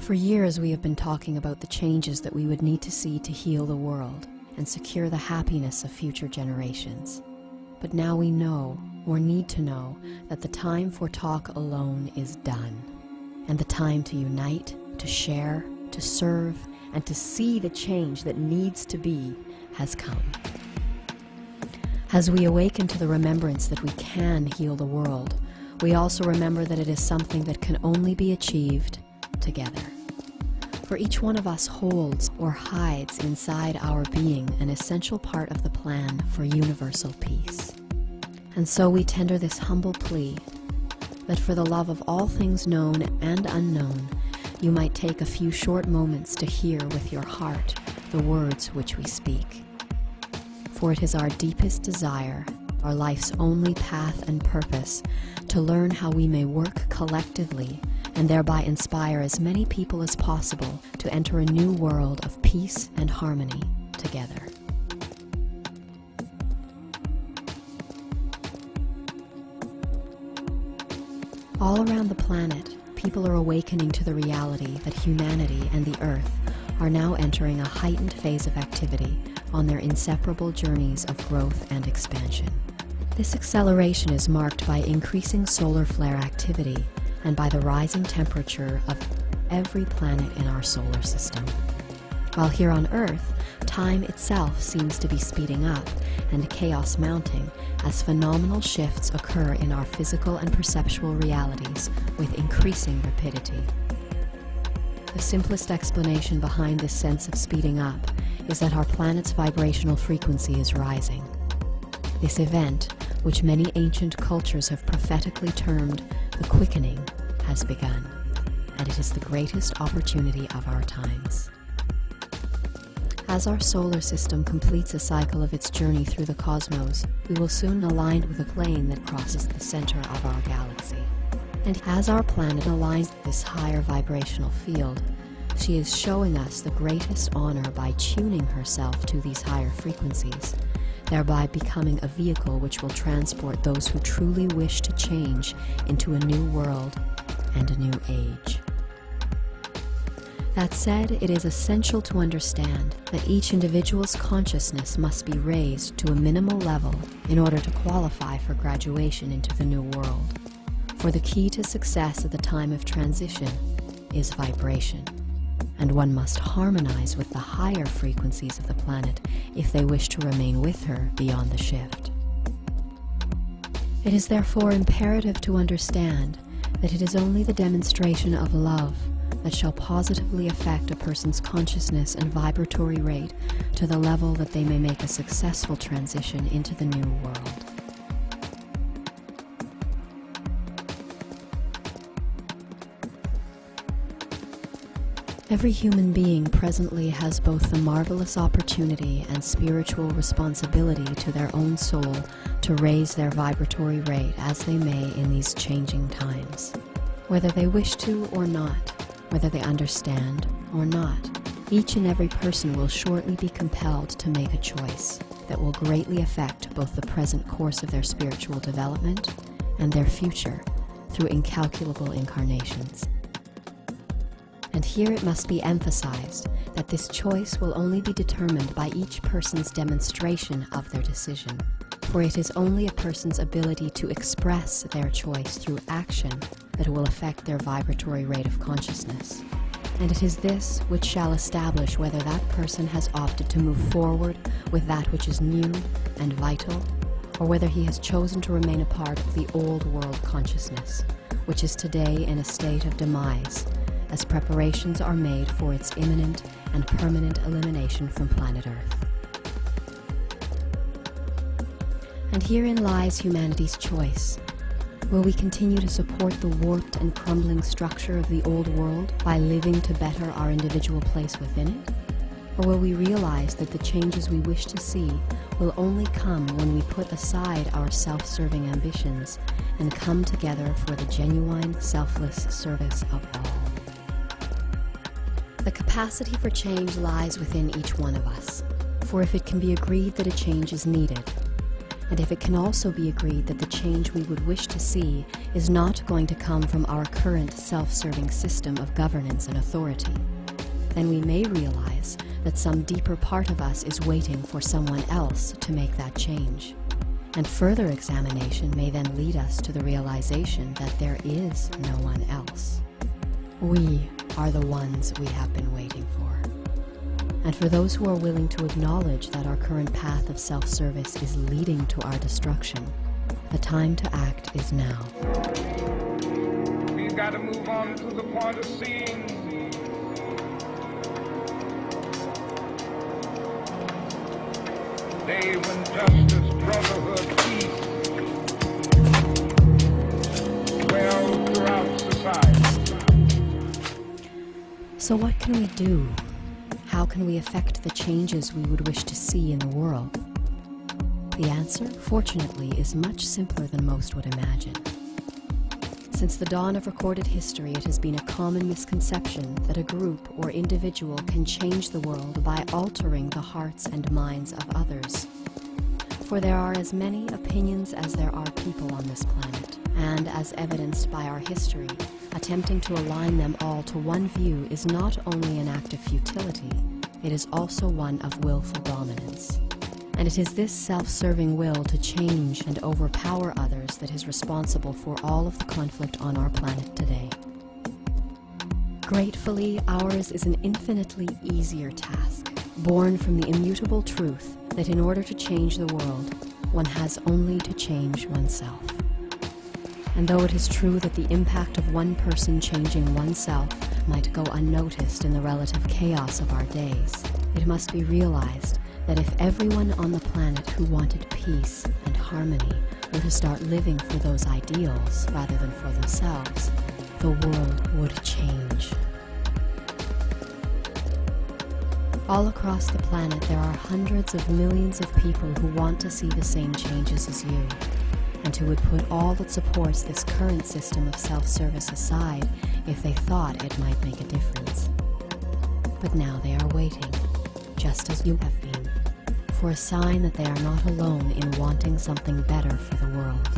For years we have been talking about the changes that we would need to see to heal the world and secure the happiness of future generations. But now we know, or need to know, that the time for talk alone is done, and the time to unite, to share, to serve, and to see the change that needs to be has come. As we awaken to the remembrance that we can heal the world, we also remember that it is something that can only be achieved together. For each one of us holds or hides inside our being an essential part of the plan for universal peace. And so we tender this humble plea that for the love of all things known and unknown, you might take a few short moments to hear with your heart the words which we speak. For it is our deepest desire, our life's only path and purpose, to learn how we may work collectively and thereby inspire as many people as possible to enter a new world of peace and harmony together. All around the planet, people are awakening to the reality that humanity and the Earth are now entering a heightened phase of activity on their inseparable journeys of growth and expansion. This acceleration is marked by increasing solar flare activity and by the rising temperature of every planet in our solar system. While here on Earth, time itself seems to be speeding up and chaos mounting as phenomenal shifts occur in our physical and perceptual realities with increasing rapidity. The simplest explanation behind this sense of speeding up is that our planet's vibrational frequency is rising. This event, which many ancient cultures have prophetically termed the quickening, has begun, and it is the greatest opportunity of our times. As our solar system completes a cycle of its journey through the cosmos, we will soon align with a plane that crosses the center of our galaxy. And as our planet aligns with this higher vibrational field, she is showing us the greatest honor by tuning herself to these higher frequencies, thereby becoming a vehicle which will transport those who truly wish to change into a new world and a new age. That said, it is essential to understand that each individual's consciousness must be raised to a minimal level in order to qualify for graduation into the new world. For the key to success at the time of transition is vibration, and one must harmonize with the higher frequencies of the planet if they wish to remain with her beyond the shift. It is therefore imperative to understand that it is only the demonstration of love that shall positively affect a person's consciousness and vibratory rate to the level that they may make a successful transition into the new world. Every human being presently has both the marvelous opportunity and spiritual responsibility to their own soul to raise their vibratory rate as they may in these changing times. Whether they wish to or not, whether they understand or not, each and every person will shortly be compelled to make a choice that will greatly affect both the present course of their spiritual development and their future through incalculable incarnations. And here it must be emphasized that this choice will only be determined by each person's demonstration of their decision, for it is only a person's ability to express their choice through action that will affect their vibratory rate of consciousness. And it is this which shall establish whether that person has opted to move forward with that which is new and vital, or whether he has chosen to remain a part of the old world consciousness, which is today in a state of demise, as preparations are made for its imminent and permanent elimination from planet Earth. And herein lies humanity's choice. Will we continue to support the warped and crumbling structure of the old world by living to better our individual place within it? Or will we realize that the changes we wish to see will only come when we put aside our self-serving ambitions and come together for the genuine, selfless service of all? The capacity for change lies within each one of us, for if it can be agreed that a change is needed, And if it can also be agreed that the change we would wish to see is not going to come from our current self-serving system of governance and authority, then we may realize that some deeper part of us is waiting for someone else to make that change. And further examination may then lead us to the realization that there is no one else. We are the ones we have been waiting for. And for those who are willing to acknowledge that our current path of self-service is leading to our destruction, the time to act is now. We've got to move on to the point of seeing day when justice, brotherhood, peace dwell throughout society. So what can we do? How can we affect the changes we would wish to see in the world? The answer, fortunately, is much simpler than most would imagine. Since the dawn of recorded history, it has been a common misconception that a group or individual can change the world by altering the hearts and minds of others. For there are as many opinions as there are people on this planet, and as evidenced by our history, attempting to align them all to one view is not only an act of futility, it is also one of willful dominance. And it is this self-serving will to change and overpower others that is responsible for all of the conflict on our planet today. Gratefully, ours is an infinitely easier task, born from the immutable truth that in order to change the world, one has only to change oneself. And though it is true that the impact of one person changing oneself might go unnoticed in the relative chaos of our days, it must be realized that if everyone on the planet who wanted peace and harmony were to start living for those ideals rather than for themselves, the world would change. All across the planet, there are hundreds of millions of people who want to see the same changes as you, and who would put all that supports this current system of self-service aside if they thought it might make a difference. But now they are waiting, just as you have been, for a sign that they are not alone in wanting something better for the world.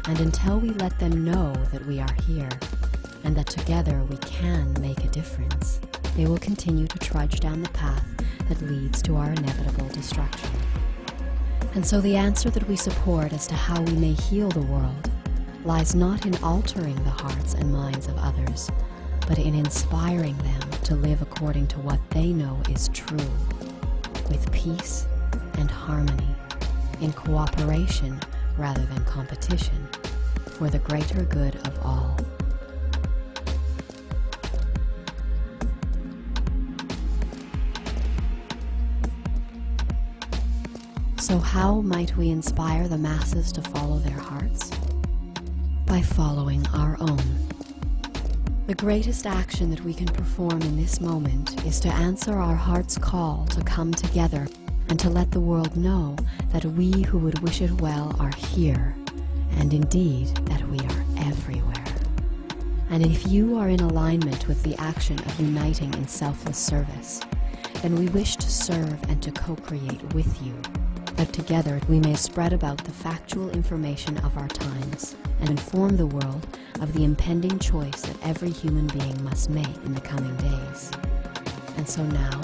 And until we let them know that we are here, and that together we can make a difference, they will continue to trudge down the path that leads to our inevitable destruction. And so the answer that we support as to how we may heal the world lies not in altering the hearts and minds of others, but in inspiring them to live according to what they know is true, with peace and harmony, in cooperation rather than competition, for the greater good of all. So how might we inspire the masses to follow their hearts? By following our own. The greatest action that we can perform in this moment is to answer our heart's call to come together and to let the world know that we who would wish it well are here, and indeed that we are everywhere. And if you are in alignment with the action of uniting in selfless service, then we wish to serve and to co-create with you, that together we may spread about the factual information of our times and inform the world of the impending choice that every human being must make in the coming days. And so now,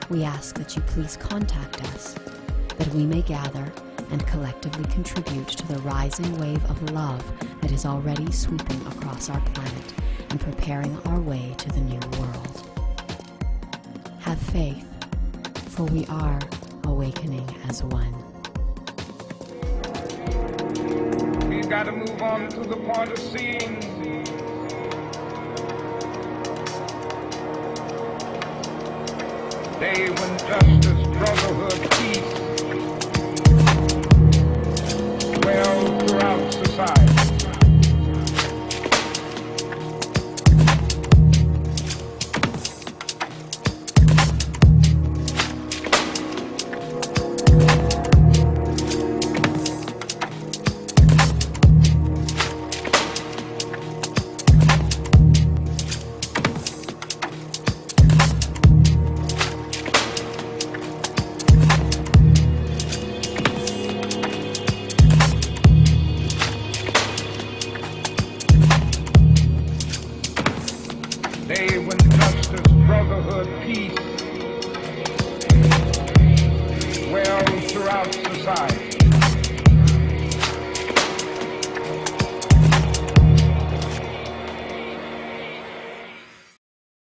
we ask that you please contact us, that we may gather and collectively contribute to the rising wave of love that is already sweeping across our planet and preparing our way to the new world. Have faith, for we are awakening as one. We've got to move on to the point of seeing day when justice, brotherhood, peace dwell throughout society. side.